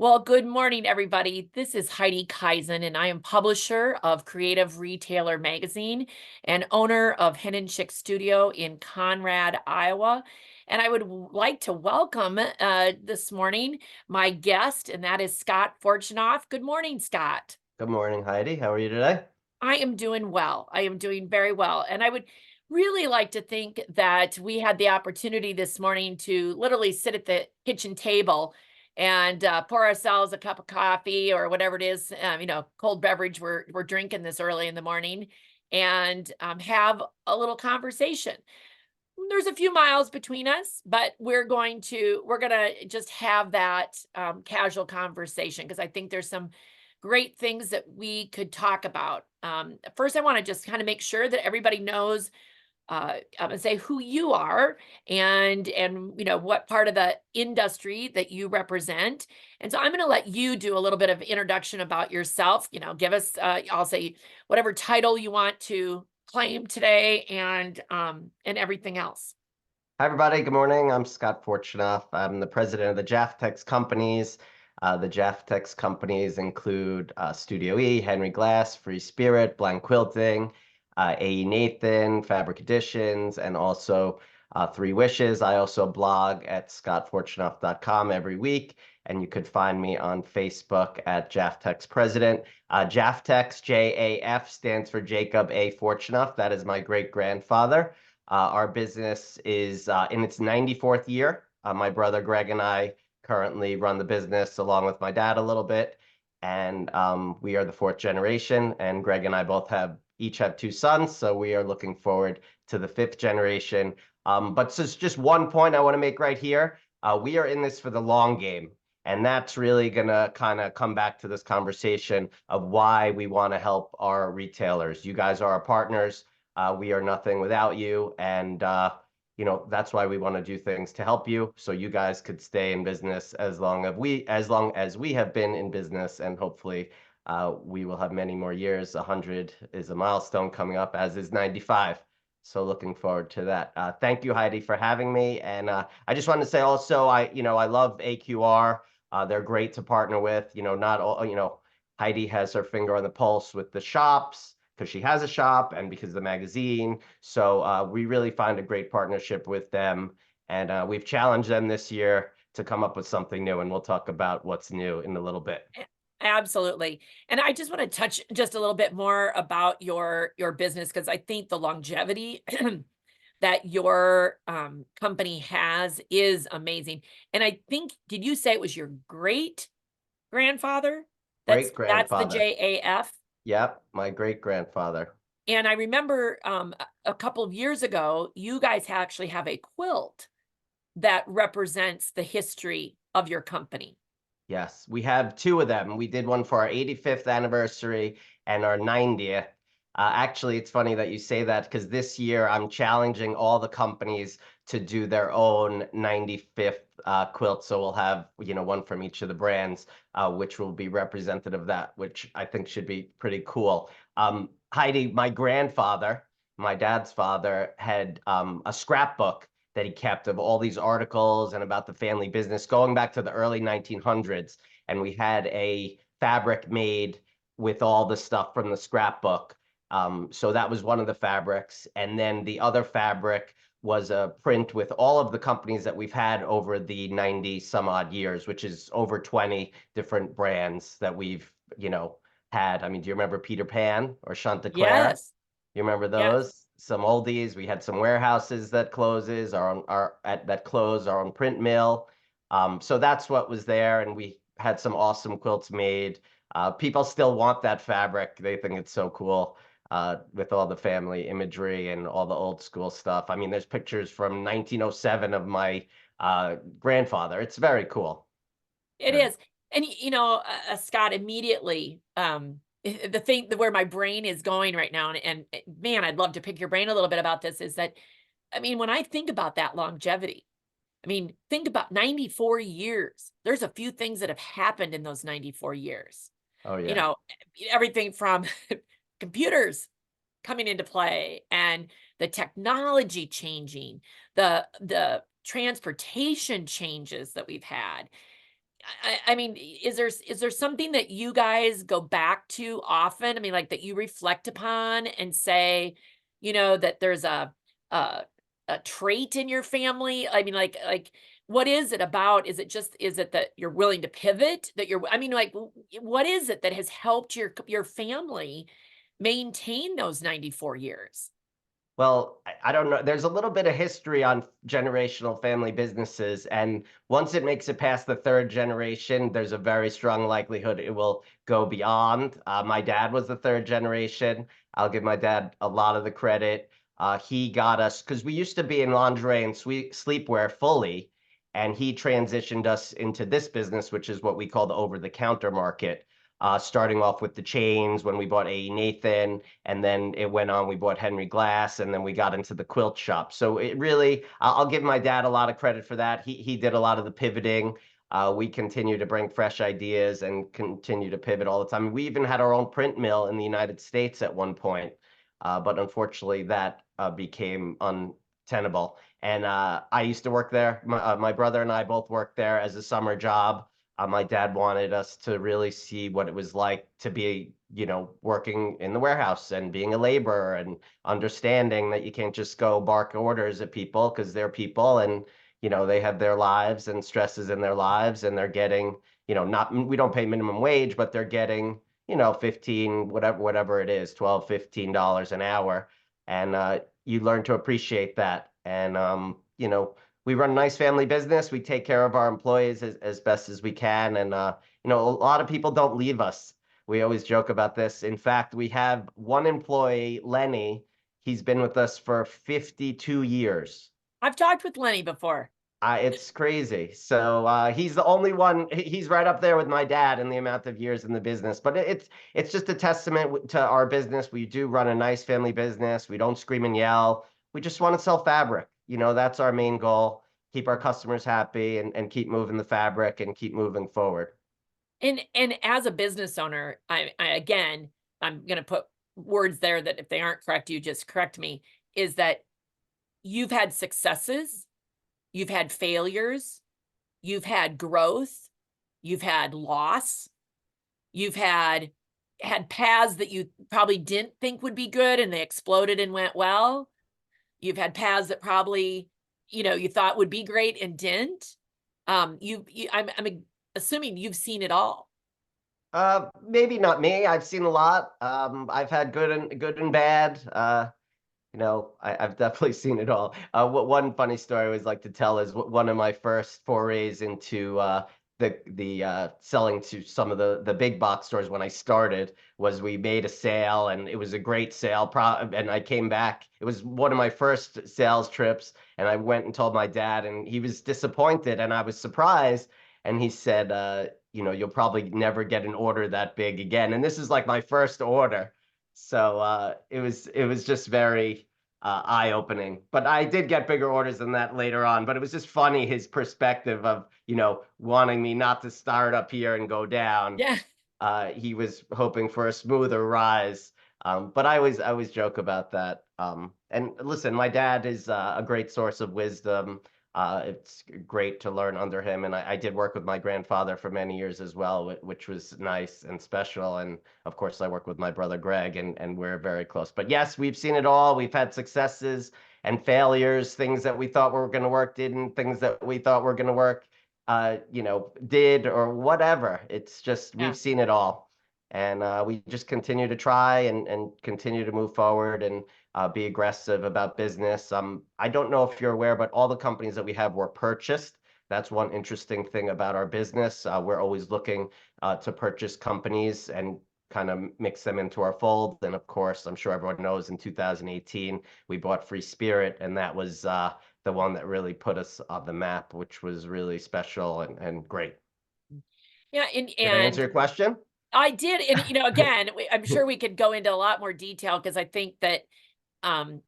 Well, good morning, everybody. This is Heidi Kaizen, and I am publisher of Creative Retailer Magazine and owner of Hen and Chick Studio in Conrad, Iowa. And I would like to welcome this morning my guest, and that is Scott Fortunoff. Good morning, Scott. Good morning, Heidi. How are you today? I am doing well. I am doing very well. And I would really like to think that we had the opportunity this morning to literally sit at the kitchen table and pour ourselves a cup of coffee or whatever it is, cold beverage we're drinking this early in the morning, and have a little conversation. There's a few miles between us, but we're gonna just have that casual conversation because I think there's some great things that we could talk about. First, I want to just kind of make sure that everybody knows, I'm gonna say who you are and what part of the industry that you represent. And so I'm gonna let you do a little bit of introduction about yourself. Give us I'll say whatever title you want to claim today and everything else. Hi, everybody. Good morning. I'm Scott Fortunoff. I'm the president of the Jaftex companies. The Jaftex companies include Studio E, Henry Glass, Free Spirit, Blank Quilting, A.E. Nathan, Fabric Editions, and also Three Wishes. I also blog at scottfortunoff.com every week, and you could find me on Facebook at Jaftex President. Jaftex, JAF, stands for Jacob A. Fortunoff. That is my great-grandfather. Our business is in its 94th year. My brother Greg and I currently run the business along with my dad a little bit. And we are the fourth generation. And Greg and I each have two sons. So we are looking forward to the fifth generation. But so just one point I want to make right here. We are in this for the long game. And that's really going to kind of come back to this conversation of why we want to help our retailers. You guys are our partners. We are nothing without you, and that's why we want to do things to help you, so you guys could stay in business as long as we have been in business, and hopefully, we will have many more years. 100 is a milestone coming up, as is 95. So looking forward to that. Thank you, Heidi, for having me. And I just wanted to say also, I love AQR. They're great to partner with. Not all, Heidi has her finger on the pulse with the shops, because she has a shop and because of the magazine. So we really find a great partnership with them. And we've challenged them this year to come up with something new. And we'll talk about what's new in a little bit. Absolutely. And I just want to touch just a little bit more about your business because I think the longevity that your company has is amazing. And I think, did you say it was your great grandfather? Great That's the grandfather. JAF. Yep, my great grandfather. And I remember a couple of years ago, you guys actually have a quilt that represents the history of your company. Yes, we have two of them. We did one for our 85th anniversary and our 90th. Actually, it's funny that you say that because this year I'm challenging all the companies to do their own 95th quilt. So we'll have, one from each of the brands, which will be representative of that, which I think should be pretty cool. Heidi, my grandfather, my dad's father, had a scrapbook that he kept of all these articles and about the family business going back to the early 1900s. And we had a fabric made with all the stuff from the scrapbook. So that was one of the fabrics. And then the other fabric was a print with all of the companies that we've had over the 90 some odd years, which is over 20 different brands that we've, had. I mean, do you remember Peter Pan or Chanticleer? Yes. You remember Yes. those? Some oldies. We had some warehouses that closed, our own print mill. So that's what was there, and we had some awesome quilts made. People still want that fabric. They think it's so cool, with all the family imagery and all the old school stuff. I mean, there's pictures from 1907 of my grandfather. It's very cool. It Very. is. And Scott, immediately, the thing that where my brain is going right now, and man, I'd love to pick your brain a little bit about this, is that, I mean, when I think about that longevity, I mean, think about 94 years. There's a few things that have happened in those 94 years. Oh You yeah. know, everything from computers coming into play and the technology changing, the transportation changes that we've had. I mean, is there something that you guys go back to often? I mean, like that you reflect upon and say, that there's a a trait in your family? I mean, like what is it about? Is it that you're willing to pivot? That you're I mean, like what is it that has helped your family maintain those 94 years? Well, I don't know. There's a little bit of history on generational family businesses, and once it makes it past the third generation, there's a very strong likelihood it will go beyond. My dad was the third generation. I'll give my dad a lot of the credit. He got us because we used to be in lingerie and sleepwear fully, and he transitioned us into this business, which is what we call the over-the-counter market. Starting off with the chains when we bought A. E. Nathan, and then it went on. We bought Henry Glass, and then we got into the quilt shop. So it really, I'll give my dad a lot of credit for that. He did a lot of the pivoting. We continue to bring fresh ideas and continue to pivot all the time. We even had our own print mill in the United States at one point, but unfortunately that became untenable. And I used to work there. My brother and I both worked there as a summer job. My dad wanted us to really see what it was like to be, working in the warehouse and being a laborer and understanding that you can't just go bark orders at people because they're people and, they have their lives and stresses in their lives and they're getting, not, we don't pay minimum wage, but they're getting, 15, whatever it is, 12, $15 an hour. And you learn to appreciate that. And, we run a nice family business. We take care of our employees as best as we can. And, a lot of people don't leave us. We always joke about this. In fact, we have one employee, Lenny. He's been with us for 52 years. I've talked with Lenny before. It's crazy. So he's the only one. He's right up there with my dad in the amount of years in the business. But it's just a testament to our business. We do run a nice family business. We don't scream and yell. We just want to sell fabric. That's our main goal. Keep our customers happy and keep moving the fabric and keep moving forward. And as a business owner, I again, I'm going to put words there that if they aren't correct, you just correct me, is that you've had successes, you've had failures, you've had growth, you've had loss, you've had paths that you probably didn't think would be good and they exploded and went well. You've had paths that probably, you thought would be great and didn't. I'm assuming you've seen it all. Maybe not me. I've seen a lot. I've had good and bad. I've definitely seen it all. One funny story I always like to tell is one of my first forays into the selling to some of the big box stores when I started was we made a sale and it was a great sale. And I came back. It was one of my first sales trips, and I went and told my dad, and he was disappointed, and I was surprised. And he said, you'll probably never get an order that big again. And this is like my first order. So it was just very eye-opening. But I did get bigger orders than that later on. But it was just funny his perspective of, wanting me not to start up here and go down. Yeah. He was hoping for a smoother rise. But I always joke about that. And listen, my dad is a great source of wisdom. It's great to learn under him. And I did work with my grandfather for many years as well, which was nice and special. And of course, I work with my brother Greg, and we're very close. But yes, we've seen it all. We've had successes and failures, things that we thought were going to work didn't, things that we thought were going to work, did or whatever. It's just Yeah. we've seen it all. And we just continue to try and continue to move forward and be aggressive about business. I don't know if you're aware, but all the companies that we have were purchased. That's one interesting thing about our business. We're always looking to purchase companies and kind of mix them into our fold. And of course, I'm sure everyone knows in 2018, we bought Free Spirit, and that was the one that really put us on the map, which was really special and great. Yeah, Did I answer and your question? I did, and again, I'm sure we could go into a lot more detail because I think that um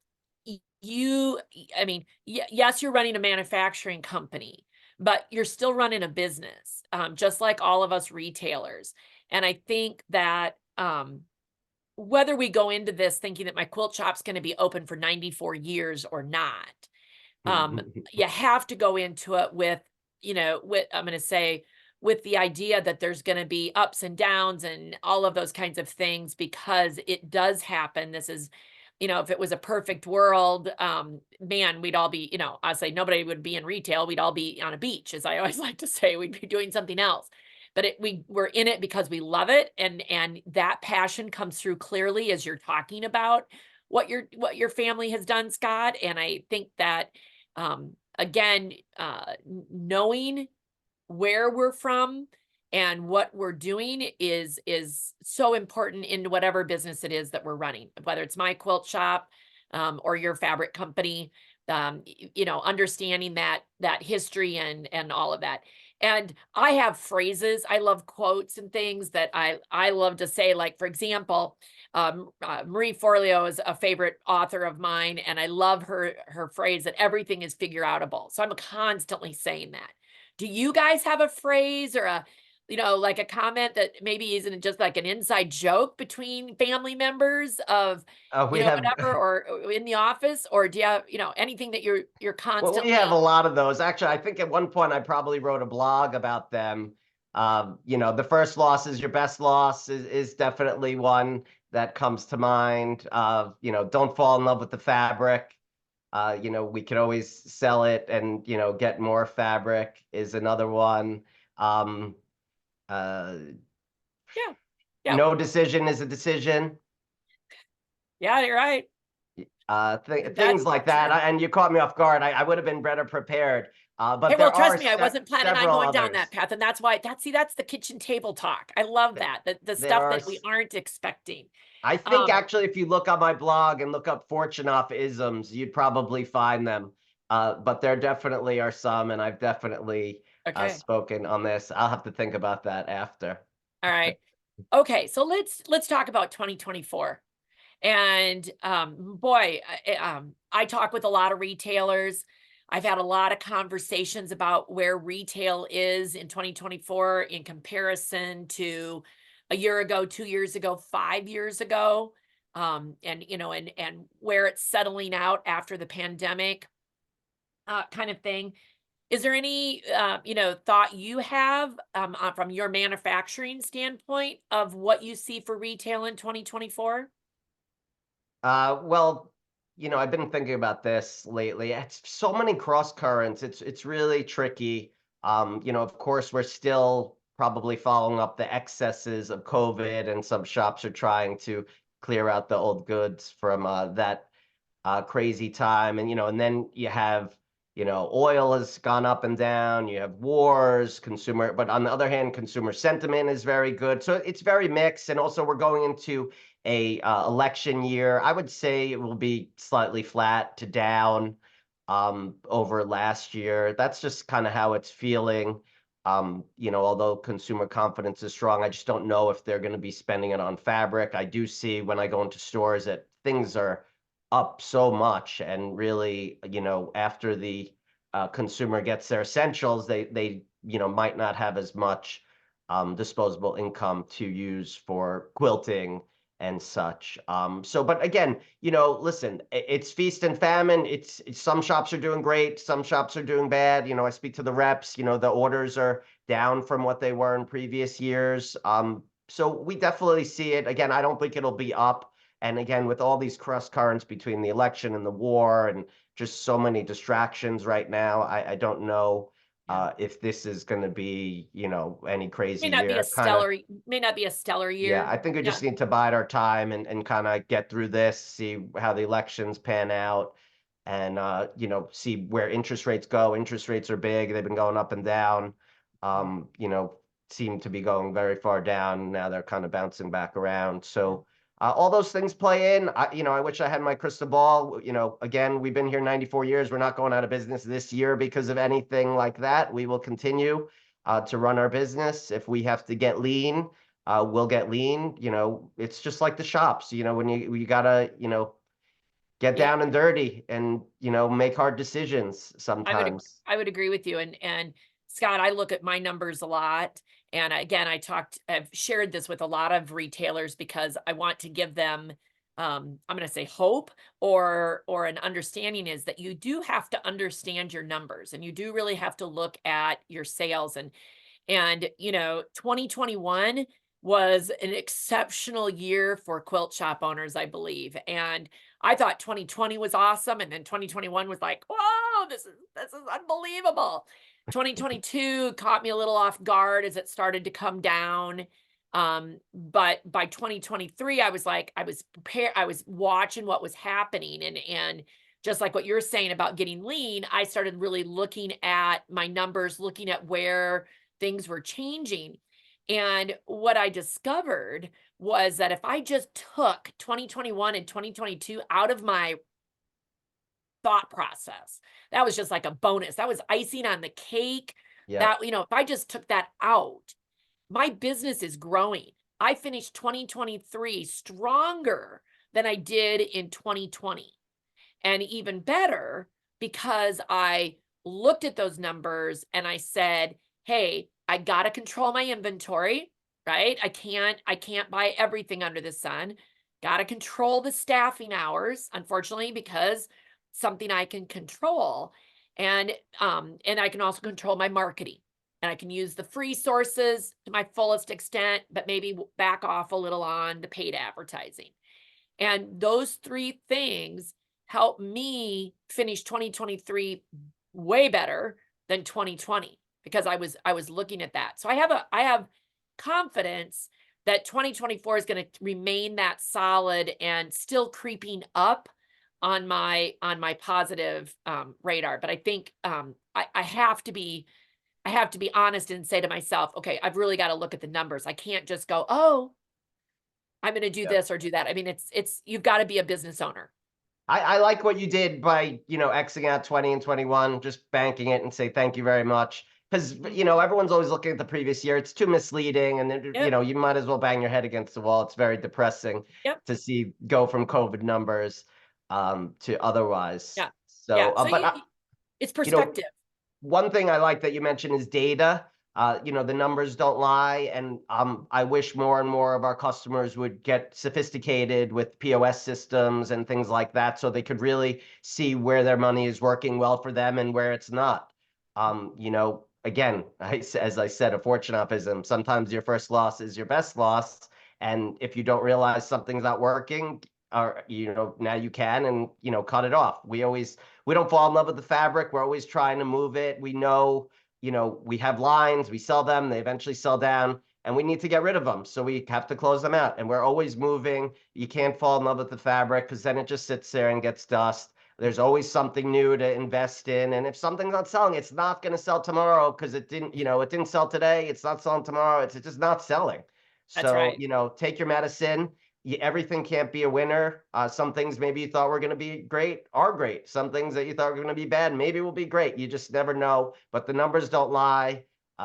I mean, yes, you're running a manufacturing company, but you're still running a business, just like all of us retailers. And I think that whether we go into this thinking that my quilt shop's going to be open for 94 years or not, you have to go into it with, with I'm going to say, with the idea that there's going to be ups and downs and all of those kinds of things, because it does happen. This is, if it was a perfect world, man, we'd all be, I say nobody would be in retail. We'd all be on a beach, as I always like to say. We'd be doing something else. But we're in it because we love it, and that passion comes through clearly as you're talking about what your family has done, Scott. And I think that, again, knowing where we're from and what we're doing is so important in whatever business it is that we're running, whether it's my quilt shop, or your fabric company. Understanding that history and all of that. And I have phrases, I love quotes and things that I love to say. Like, for example, Marie Forleo is a favorite author of mine, and I love her phrase that everything is figure outable. So I'm constantly saying that. Do you guys have a phrase or like a comment that maybe isn't just like an inside joke between family members of, We have whatever, or in the office, or do you have, anything that you're well, we have a constantly? lot of those. Actually, I think at one point I probably wrote a blog about them. The first loss is your best loss is definitely one that comes to mind. Don't fall in love with the fabric. We could always sell it and, get more fabric is another one. Um, uh, Yeah. Yeah. no decision is a decision. Yeah, you're right. Things like That's that. true. And you caught me off guard. I would have been better prepared. But Hey, well, there are trust me, I wasn't planning on several going down others. that path. And that's why that's the kitchen table talk. I love that. The There stuff are that we aren't expecting. I think Um, actually, if you look on my blog and look up Fortunoff isms, you'd probably find them. But there definitely are some, and I've definitely okay. spoken on this. I'll have to think about that after. All right. Okay. So let's talk about 2024. And boy, I talk with a lot of retailers. I've had a lot of conversations about where retail is in 2024 in comparison to a year ago, 2 years ago, 5 years ago, and where it's settling out after the pandemic, kind of thing. Is there any thought you have, from your manufacturing standpoint of what you see for retail in 2024? Well, I've been thinking about this lately. It's so many cross currents. It's really tricky. Of course, we're still probably following up the excesses of COVID, and some shops are trying to clear out the old goods from that crazy time. And then you have, oil has gone up and down. You have wars, consumer, but on the other hand, consumer sentiment is very good. So it's very mixed. And also, we're going into a election year. I would say it will be slightly flat to down over last year. That's just kind of how it's feeling. Although consumer confidence is strong, I just don't know if they're going to be spending it on fabric. I do see when I go into stores that things are up so much, and really, after the consumer gets their essentials, they might not have as much disposable income to use for quilting and such. But again, listen, it's feast and famine. It's some shops are doing great, some shops are doing bad. I speak to the reps. The orders are down from what they were in previous years. So we definitely see it. Again, I don't think it'll be up. And again, with all these cross currents between the election and the war and just so many distractions right now, I don't know Yeah. if this is going to be, any May crazy not be a year. Kind of, stellar yeah, year. I think we Yeah. just need to bide our time and kind of get through this, see how the elections pan out, and see where interest rates go. Interest rates are big. They've been going up and down. Mm, Seem to be going very far down. Now they're kind of bouncing back around. yeah. So all those things play in. I wish I had my crystal ball. Again, we've been here 94 years. We're not going out of business this year because of anything like that. We will continue to run our business. If we have to get lean, we'll get lean. It's just like the shops. When you gotta, get Yeah. down and dirty and, make hard decisions I would sometimes. I would agree with you. And Scott, I look at my numbers a lot. And again, I've shared this with a lot of retailers because I want to give them, I'm going to say hope, or an understanding, is that you do have to understand your numbers, and you do really have to look at your sales. And, 2021 was an exceptional year for quilt shop owners, I believe. And I thought 2020 was awesome. And then 2021 was like, whoa, this is unbelievable. 2022 caught me a little off guard as it started to come down. But by 2023, I was like, I was prepared, I was watching what was happening. And just like what you're saying about getting lean, I started really looking at my numbers, looking at where things were changing. And what I discovered was that if I just took 2021 and 2022 out of my thought process, that was just like a bonus. That was icing on the cake. Yep. That, if I just took that out, my business is growing. I finished 2023 stronger than I did in 2020. And even better, because I looked at those numbers and I said, hey, I got to control my inventory, right? I can't buy everything under the sun. Got to control the staffing hours, unfortunately, because something I can control. And I can also control my marketing. And I can use the free sources to my fullest extent, but maybe back off a little on the paid advertising. And those three things helped me finish 2023 way better than 2020 because I was looking at that. So I have confidence that 2024 is going to remain that solid and still creeping up on my positive radar. But I think I have to be honest and say to myself, okay, I've really got to look at the numbers. I can't just go, oh, I'm going to do Yep. this or do that. I mean, it's you've got to be a business owner. I like what you did by, Xing out 20 and 21, just banking it and say thank you very much. Because, everyone's always looking at the previous year. It's too misleading. And, Yep. you might as well bang your head against the wall. It's very depressing Yep. to see go from COVID numbers to otherwise. Yeah. Yeah. So, So but, it's you know, perspective. one thing I like that you mentioned is data. The numbers don't lie, and I wish more and more of our customers would get sophisticated with POS systems and things like that, so they could really see where their money is working well for them and where it's not. Again, as I said, a Fortunophism. Sometimes your first loss is your best loss, and if you don't realize something's not working, or now you can, and cut it off. We don't fall in love with the fabric. We're always trying to move it. We know, we have lines, we sell them, they eventually sell down, and we need to get rid of them. So we have to close them out. And we're always moving. You can't fall in love with the fabric because then it just sits there and gets dust. There's always something new to invest in. And if something's not selling, it's not going to sell tomorrow because it didn't sell today. It's not selling tomorrow. It's just not selling. That's So, right. take your medicine. Everything can't be a winner. Some things maybe you thought were going to be great are great. Some things that you thought were going to be bad maybe will be great. You just never know. But the numbers don't lie.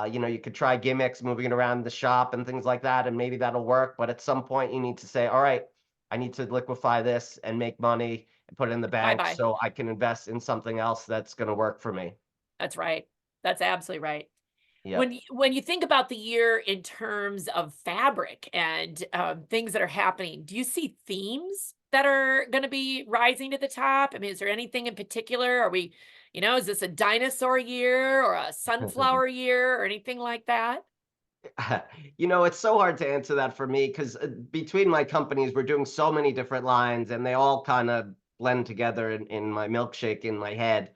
You could try gimmicks, moving it around the shop and things like that, and maybe that'll work. But at some point, you need to say, all right, I need to liquefy this and make money and put it in the Bye bank bye. so I can invest in something else that's going to work for me. That's right. That's absolutely right. Yep. When you think about the year in terms of fabric and things that are happening, do you see themes that are going to be rising to the top? I mean, is there anything in particular? Are we, is this a dinosaur year or a sunflower year or anything like that? It's so hard to answer that for me because between my companies, we're doing so many different lines and they all kind of blend together in my milkshake in my head.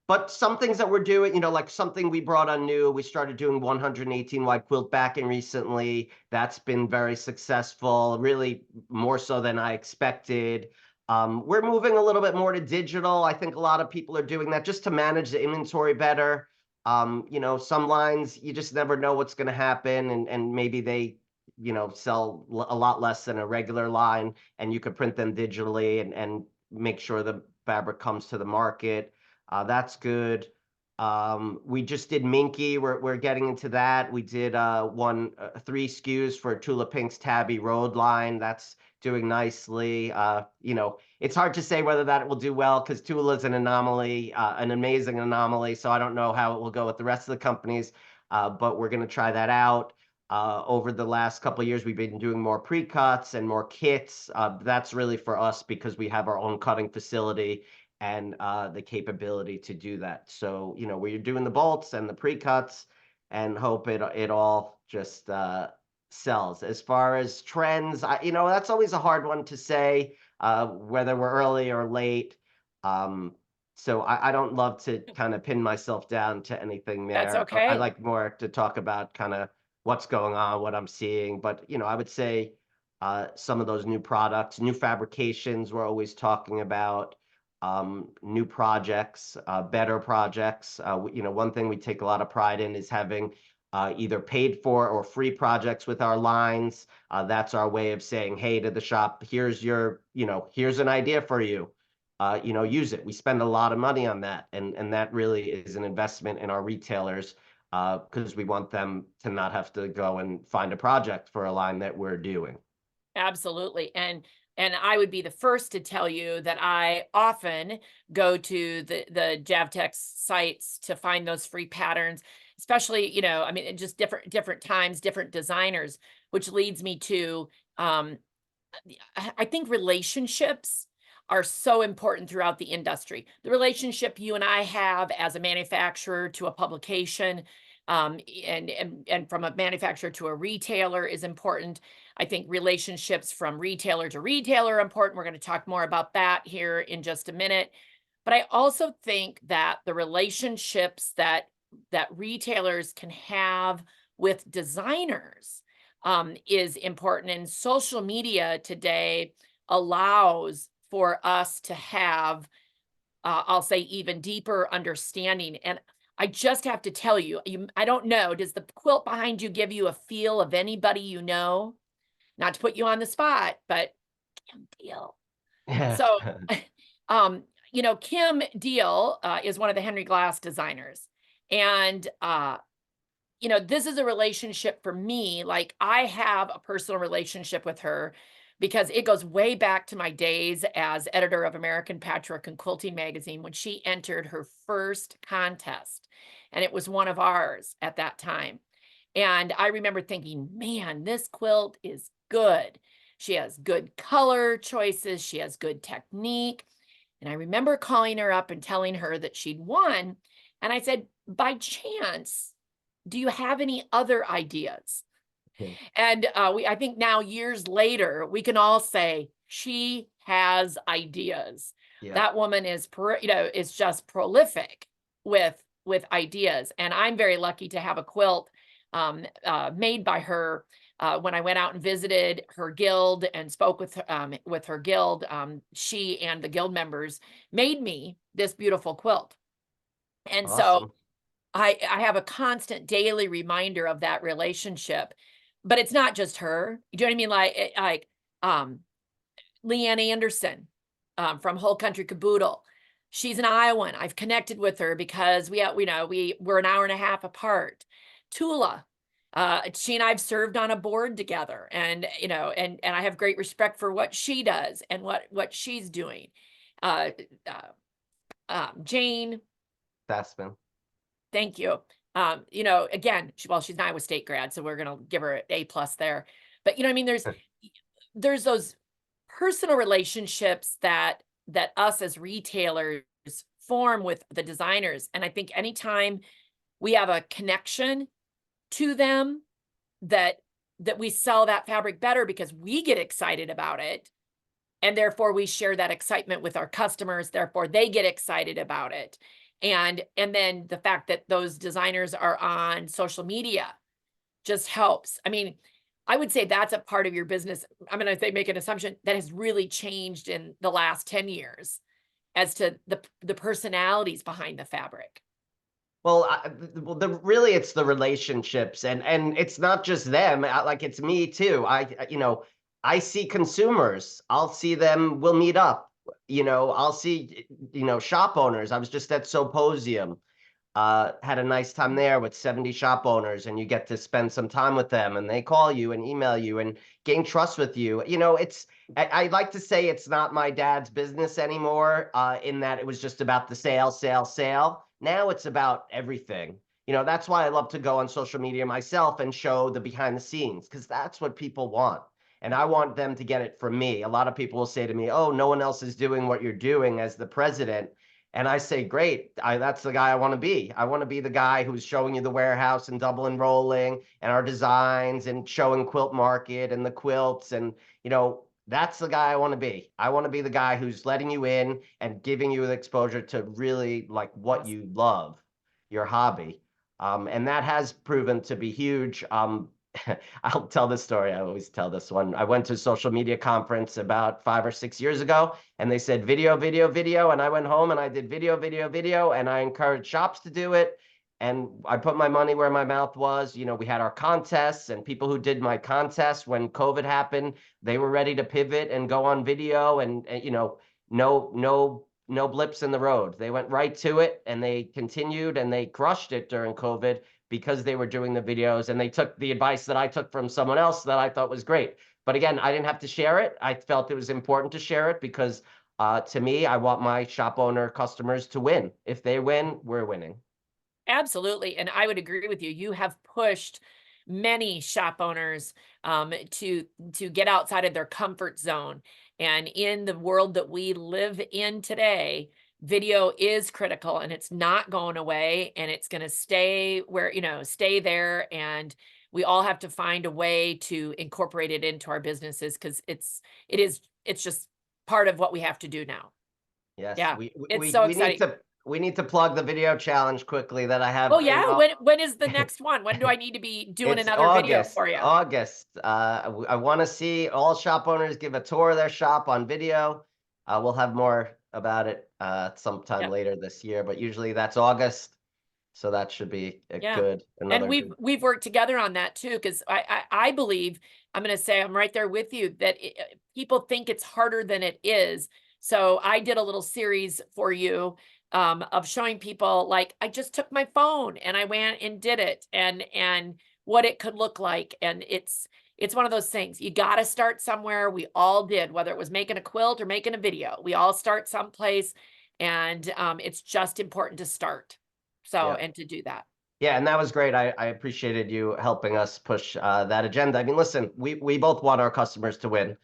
But some things that we're doing, like something we brought on new, we started doing 118 wide quilt backing recently. That's been very successful, really more so than I expected. We're moving a little bit more to digital. I think a lot of people are doing that just to manage the inventory better. Some lines you just never know what's going to happen, and maybe they, sell a lot less than a regular line, and you could print them digitally and make sure the fabric comes to the market. That's good. We just did Minky. We're getting into that. We did three SKUs for Tula Pink's Tabby Road line. That's doing nicely. It's hard to say whether that will do well because Tula is an anomaly, an amazing anomaly. So I don't know how it will go with the rest of the companies, but we're going to try that out. Over the last couple of years, we've been doing more pre-cuts and more kits. That's really for us because we have our own cutting facility and the capability to do that. So, we're doing the bolts and the pre-cuts and hope it all just sells. As far as trends, that's always a hard one to say, whether we're early or late. Um, so I don't love to kind of pin myself down to anything That's there. I okay. like more to talk about kind of what's going on, what I'm seeing. But I would say some of those new products, new fabrications we're always talking about, new projects, better projects. One thing we take a lot of pride in is having either paid for or free projects with our lines. That's our way of saying, hey, to the shop, here's an idea for you. Use it. We spend a lot of money on that, and that really is an investment in our retailers because we want them to not have to go and find a project for a line that we're doing. Absolutely. And I would be the first to tell you that I often go to the Jaftex sites to find those free patterns, especially, I mean, just different times, different designers, which leads me to um I think relationships are so important throughout the industry. The relationship you and I have as a manufacturer to a publication, and from a manufacturer to a retailer is important. I think relationships from retailer to retailer are important. We're going to talk more about that here in just a minute. But I also think that the relationships that retailers can have with designers is important. And social media today allows for us to have, I'll say, even deeper understanding. And I just have to tell you, I don't know, does the quilt behind you give you a feel of anybody you know? Not to put you on the spot, but Kim Deal. Yeah. So, Kim Deal is one of the Henry Glass designers. And this is a relationship for me. Like, I have a personal relationship with her because it goes way back to my days as editor of American Patchwork and Quilting magazine when she entered her first contest. And it was one of ours at that time. And I remember thinking, man, this quilt is good. She has good color choices. She has good technique. And I remember calling her up and telling her that she'd won. And I said, by chance, do you have any other ideas? And I think now, years later, we can all say she has ideas. Yeah. That woman is just prolific with ideas. And I'm very lucky to have a quilt made by her. When I went out and visited her guild and spoke with her guild, she and the guild members made me this beautiful quilt. And so Awesome. I have a constant daily reminder of that relationship, but it's not just her. You know what I mean? Like Leanne Anderson, from Whole Country Caboodle. She's an Iowan. I've connected with her because we're an hour and a half apart. Tula, she and I've served on a board together, and I have great respect for what she does and what she's doing. Uh, Jane, That's been. thank you. Again, she's an Iowa State grad, so we're gonna give her an A+ there. But I mean, there's those personal relationships that us as retailers form with the designers. And I think anytime we have a connection to them, that we sell that fabric better because we get excited about it. And therefore we share that excitement with our customers. Therefore they get excited about it. And then the fact that those designers are on social media just helps. I mean, I would say that's a part of your business. I'm going to say, make an assumption that has really changed in the last 10 years as to the personalities behind the fabric. Well, really, it's the relationships, and it's not just them. Like, it's me too. I see consumers. I'll see them. We'll meet up. I'll see shop owners. I was just at Symposium. Had a nice time there with 70 shop owners, and you get to spend some time with them, and they call you and email you and gain trust with you. I like to say it's not my dad's business anymore, in that it was just about the sale, sale, sale. Now it's about everything. That's why I love to go on social media myself and show the behind the scenes, because that's what people want. And I want them to get it from me. A lot of people will say to me, oh, no one else is doing what you're doing as the president. And I say, great, that's the guy I want to be. I want to be the guy who's showing you the warehouse and double enrolling and our designs and showing Quilt Market and the quilts. And, that's the guy I want to be. I want to be the guy who's letting you in and giving you the exposure to really like what Awesome. you love, your hobby. And that has proven to be huge. I'll tell this story. I always tell this one. I went to a social media conference about 5 or 6 years ago, and they said video, video, video. And I went home and I did video, video, video, and I encouraged shops to do it. And I put my money where my mouth was. We had our contests, and people who did my contests when COVID happened, they were ready to pivot and go on video, and no blips in the road. They went right to it, and they continued, and they crushed it during COVID because they were doing the videos, and they took the advice that I took from someone else that I thought was great. But again, I didn't have to share it. I felt it was important to share it because to me, I want my shop owner customers to win. If they win, we're winning. Absolutely, and I would agree with you. You have pushed many shop owners to get outside of their comfort zone. And in the world that we live in today, video is critical and it's not going away and it's going to stay where, stay there. And we all have to find a way to incorporate it into our businesses because it's just part of what we have to do now. Yes, Yeah, we it's we so we need exciting. to we need to plug the video challenge quickly that I Oh, have. yeah? When is the next one? When do I need to be doing It's another video August. for you? August. I want to see all shop owners give a tour of their shop on video. We'll have more about it sometime Yep, later this year, but usually that's August, so that should be yeah. And another we've good. we've worked together on that too, because I believe, I'm gonna say I'm right there with you, that people think it's harder than it is. So I did a little series for you, of showing people, like, I just took my phone and I went and did it, and what it could look like. And it's one of those things. You gotta start somewhere. We all did, whether it was making a quilt or making a video. We all start someplace, and it's just important to start. So, Yeah. and to do that. Yeah, and that was great. I appreciated you helping us push that agenda. I mean, listen, we both want our customers to win.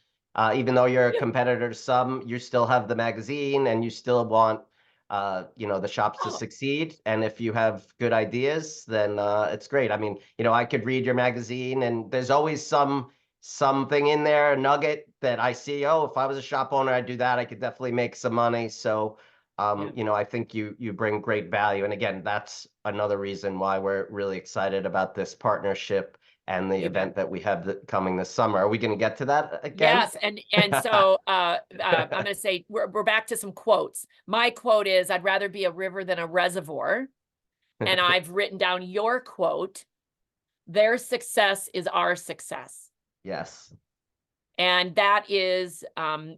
Even though you're a Yeah. competitor to some, you still have the magazine and you still want the shops to Oh, succeed. And if you have good ideas, then it's great. I mean, I could read your magazine and there's always something in there, a nugget that I see, oh, if I was a shop owner, I'd do that. I could definitely make some money. So yeah, I think you bring great value. And again, that's another reason why we're really excited about this partnership and the you bet. event that we have coming this summer. Are we going to get to that again? Yes, and so, I'm gonna say we're back to some quotes. My quote is, "I'd rather be a river than a reservoir," and I've written down your quote, "Their success is our success." Yes. And that is,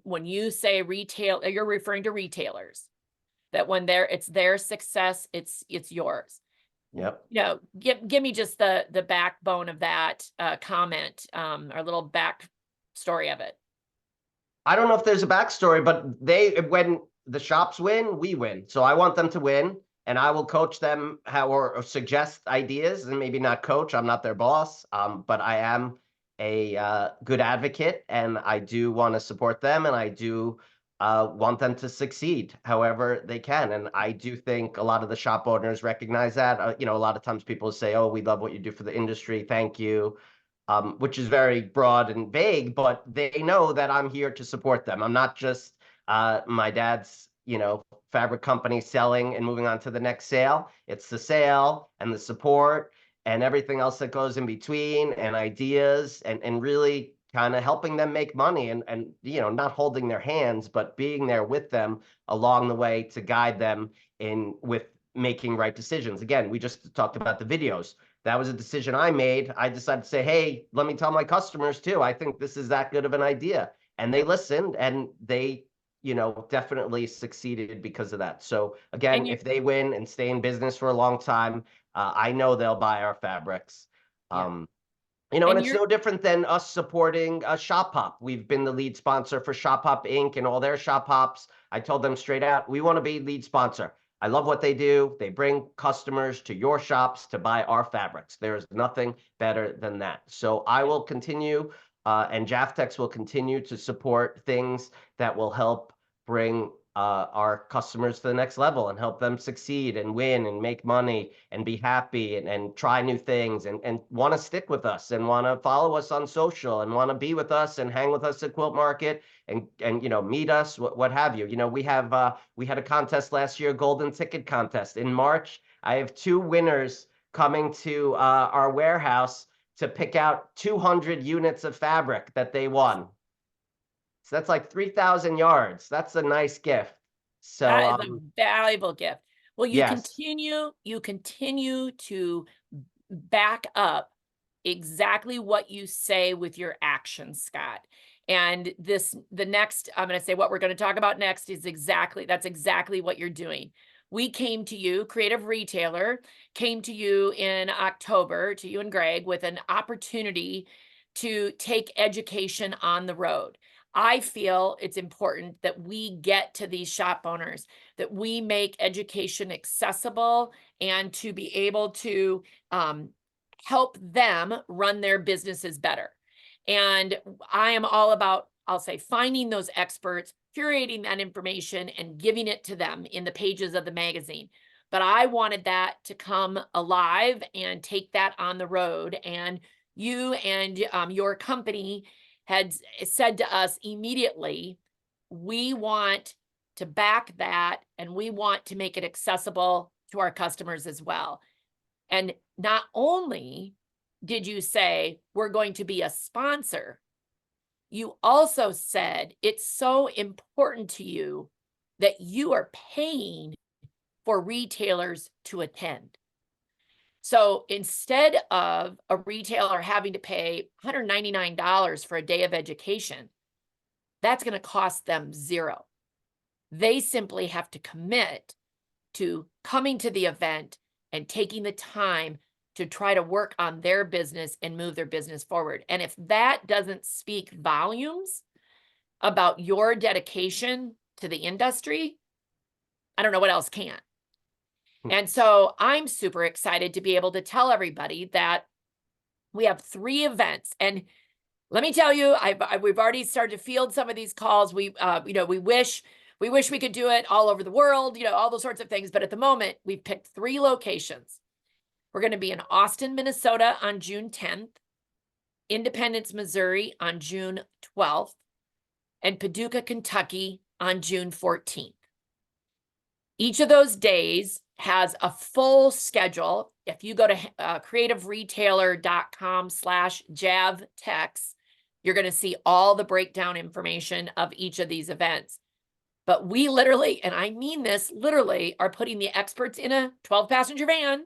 when you say retail, you're referring to retailers, that when it's their success, it's yours. Yep. Give me just the backbone of that, comment, or little back story of it. I don't know if there's a backstory, but when the shops win, we win. So I want them to win, and I will coach them how or suggest ideas, and maybe not coach. I'm not their boss, but I am a good advocate, and I do want to support them, and I do want them to succeed however they can. And I do think a lot of the shop owners recognize that. A lot of times people say, "Oh, we love what you do for the industry. Thank you." Which is very broad and vague, but they know that I'm here to support them. I'm not just my dad's, fabric company selling and moving on to the next sale. It's the sale and the support and everything else that goes in between and ideas and really kind of helping them make money and not holding their hands, but being there with them along the way to guide them in with making right decisions. Again, we just talked about the videos. That was a decision I made. I decided to say, hey, let me tell my customers too. I think this is that good of an idea. And they Yep. listened and they, definitely succeeded because of that. So again, And you if they win and stay in business for a long time, I know they'll buy our fabrics. yeah. Um, and And it's you're no different than us supporting Shop Hop. We've been the lead sponsor for Shop Hop Inc. and all their Shop Hops. I told them straight out, we want to be lead sponsor. I love what they do. They bring customers to your shops to buy our fabrics. There is nothing better than that. So I yeah, will continue, and Jaftex will continue to support things that will help bring our customers to the next level and help them succeed and win and make money and be happy and try new things and want to stick with us and want to follow us on social and want to be with us and hang with us at Quilt Market and meet us, what have you. We had a contest last year, golden ticket contest in March. I have 2 winners coming to our warehouse to pick out 200 units of fabric that they won. So that's like 3,000 yards. That's a nice gift. So, That is a valuable gift. Well, yes. you continue to back up exactly what you say with your actions, Scott. And the next, I'm going to say what we're going to talk about next is that's exactly what you're doing. We came to you, Creative Retailer, came to you in October, to you and Greg, with an opportunity to take education on the road. I feel it's important that we get to these shop owners, that we make education accessible and to be able to help them run their businesses better. And I am all about, I'll say, finding those experts, curating that information and giving it to them in the pages of the magazine. But I wanted that to come alive and take that on the road. And you and your company had said to us immediately, we want to back that and we want to make it accessible to our customers as well. And not only did you say we're going to be a sponsor, you also said it's so important to you that you are paying for retailers to attend. So instead of a retailer having to pay $199 for a day of education, that's going to cost them $0. They simply have to commit to coming to the event and taking the time to try to work on their business and move their business forward. And if that doesn't speak volumes about your dedication to the industry, I don't know what else can. And so I'm super excited to be able to tell everybody that we have 3 events. And let me tell you, we've already started to field some of these calls. We wish we could do it all over the world, all those sorts of things. But at the moment, we've picked 3 locations. We're going to be in Austin, Minnesota on June 10th, Independence, Missouri on June 12th, and Paducah, Kentucky on June 14th. Each of those days has a full schedule. If you go to creativeretailer.com/Jaftex, you're going to see all the breakdown information of each of these events. But we literally, and I mean this literally, are putting the experts in a 12-passenger van,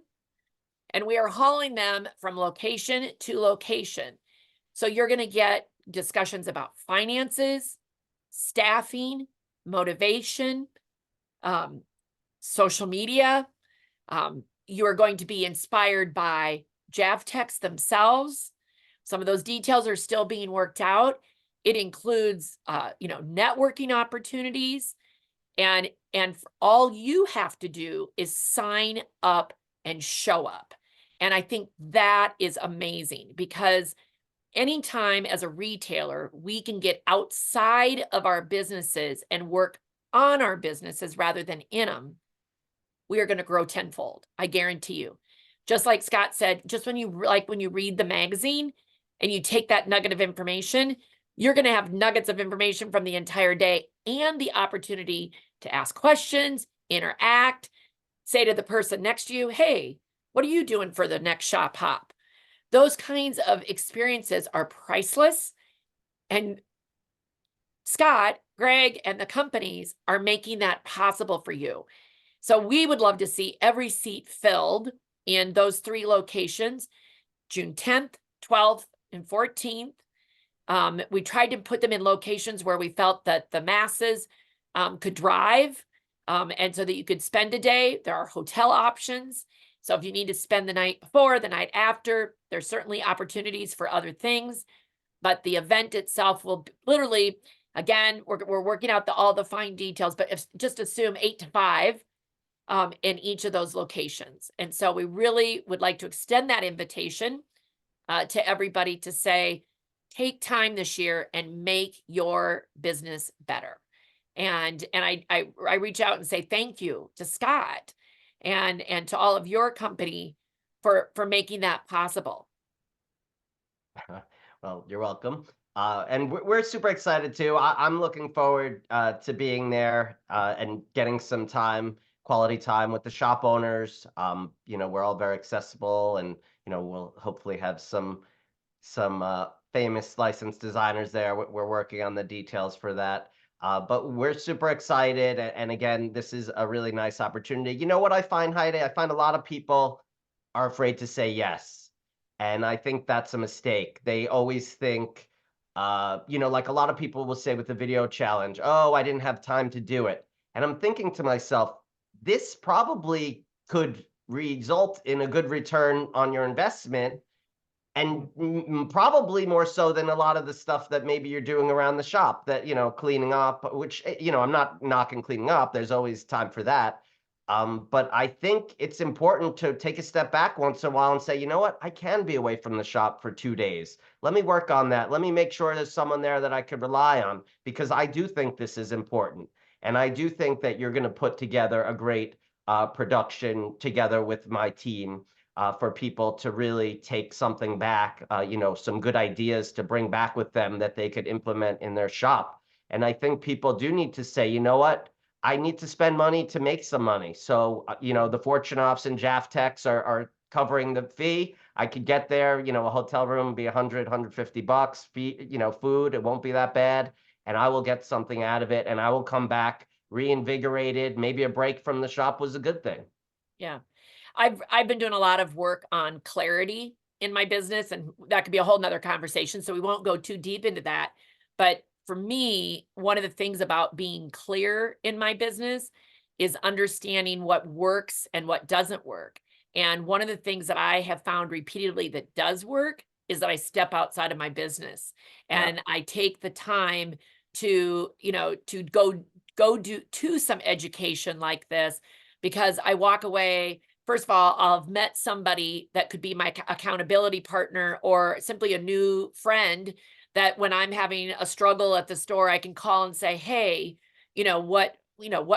and we are hauling them from location to location. So you're going to get discussions about finances, staffing, motivation, social media. You are going to be inspired by Jaftex themselves. Some of those details are still being worked out. It includes, networking opportunities, and all you have to do is sign up and show up. And I think that is amazing, because anytime as a retailer, we can get outside of our businesses and work on our businesses rather than in them, we are going to grow tenfold. I guarantee you. Just like Scott said, just when you read the magazine and you take that nugget of information, you're going to have nuggets of information from the entire day and the opportunity to ask questions, interact, say to the person next to you, hey, what are you doing for the next shop hop? Those kinds of experiences are priceless. And Scott, Greg, and the companies are making that possible for you. So we would love to see every seat filled in those 3 locations, June 10th, 12th, and 14th. We tried to put them in locations where we felt that the masses could drive, and so that you could spend a day. There are hotel options. So if you need to spend the night before, the night after, there's certainly opportunities for other things. But the event itself will literally, again, we're working out all the fine details, but just assume 8 to 5 in each of those locations. And so we really would like to extend that invitation to everybody to say, take time this year and make your business better. And I reach out and say thank you to Scott and to all of your company for making that possible. Well, you're welcome. And we're super excited too. I'm looking forward to being there and getting some time, quality time with the shop owners. We're all very accessible, and we'll hopefully have some famous licensed designers there. We're working on the details for that. But we're super excited. And again, this is a really nice opportunity. You know what I find, Heidi? I find a lot of people are afraid to say yes. And I think that's a mistake. They always think, like a lot of people will say with the video challenge, oh, I didn't have time to do it. And I'm thinking to myself, this probably could result in a good return on your investment, and probably more so than a lot of the stuff that maybe you're doing around the shop, that cleaning up, which I'm not knocking cleaning up, there's always time for that. But I think it's important to take a step back once in a while and say, you know what, I can be away from the shop for 2 days. Let me work on that. Let me make sure there's someone there that I could rely on, because I do think this is important, and I do think that you're going to put together a great production together with my team, for people to really take something back, some good ideas to bring back with them that they could implement in their shop. And I think people do need to say, you know what? I need to spend money to make some money. So, the Fortunoffs and Jaftex are covering the fee. I could get there, a hotel room would be 100, $150, fee, food, it won't be that bad. And I will get something out of it, and I will come back reinvigorated. Maybe a break from the shop was a good thing. Yeah. I've been doing a lot of work on clarity in my business, and that could be a whole nother conversation, so we won't go too deep into that. But for me, one of the things about being clear in my business is understanding what works and what doesn't work. And one of the things that I have found repeatedly that does work is that I step outside of my business Yeah. and I take the time to go do to some education like this, because I walk away. First of all, I'll have met somebody that could be my accountability partner, or simply a new friend that when I'm having a struggle at the store, I can call and say, "Hey, what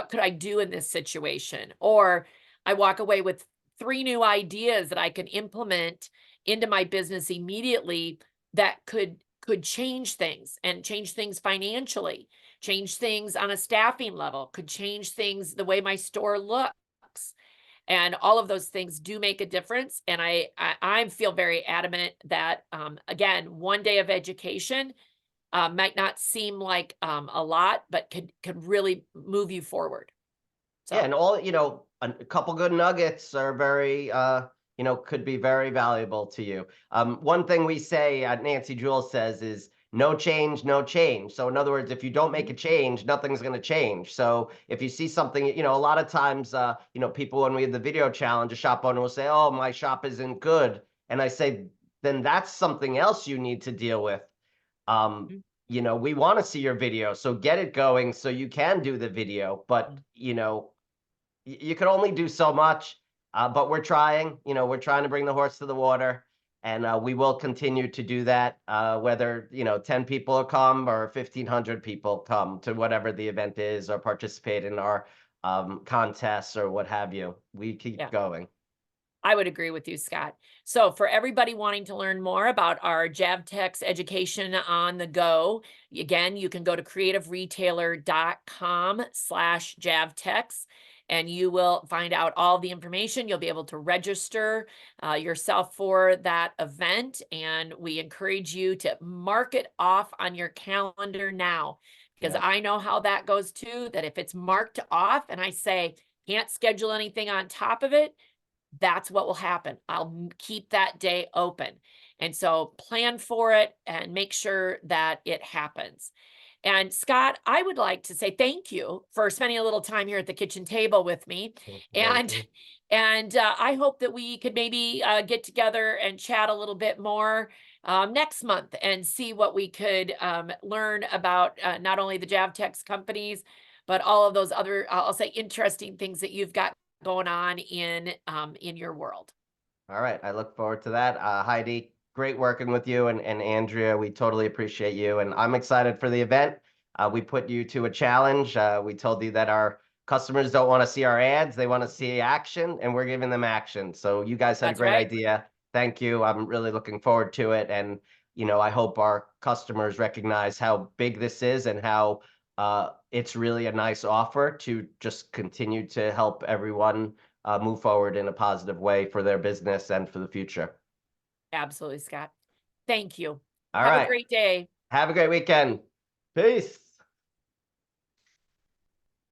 could I do in this situation?" Or I walk away with 3 new ideas that I can implement into my business immediately that could change things, and change things financially, change things on a staffing level, could change things the way my store looks. And all of those things do make a difference. And I feel very adamant that, again, 1 day of education might not seem like a lot, but could really move you forward. Yeah, So and a couple good nuggets are very, could be very valuable to you. One thing we say, Nancy Jules says, is no change, no change. So in other words, if you don't make a change, nothing's going to change. So if you see something, a lot of times, people, when we had the video challenge, a shop owner will say, oh, my shop isn't good. And I say, then that's something else you need to deal with. Um, Mhm. we want to see your video, so get it going so you can do the video. But, you can only do so much, but we're trying. We're trying to bring the horse to the water, and we will continue to do that. Whether 10 people come or 1,500 people come to whatever the event is, or participate in our contests or what have you, we keep Yeah. going. I would agree with you, Scott. So, for everybody wanting to learn more about our Javtex education on the go, again, you can go to creativeretailer.com/Javtex, and you will find out all the information. You'll be able to register yourself for that event. And we encourage you to mark it off on your calendar now, because Yeah. I know how that goes too, that if it's marked off and I say, can't schedule anything on top of it, that's what will happen. I'll keep that day open. And so plan for it and make sure that it happens. And Scott, I would like to say thank you for spending a little time here at the kitchen table with me. Thank And you. I hope that we could maybe get together and chat a little bit more next month and see what we could learn about not only the Javtex companies, but all of those other, I'll say, interesting things that you've got going on in your world. All right. I look forward to that. Heidi, great working with you, and Andrea, we totally appreciate you. And I'm excited for the event. We put you to a challenge. We told you that our customers don't want to see our ads, they want to see action, and we're giving them action. So you guys had a That's great right. idea. Thank you. I'm really looking forward to it. And, I hope our customers recognize how big this is and how it's really a nice offer to just continue to help everyone move forward in a positive way for their business and for the future. Absolutely, Scott. Thank you. All Have a right. great day. Have a great weekend. Peace.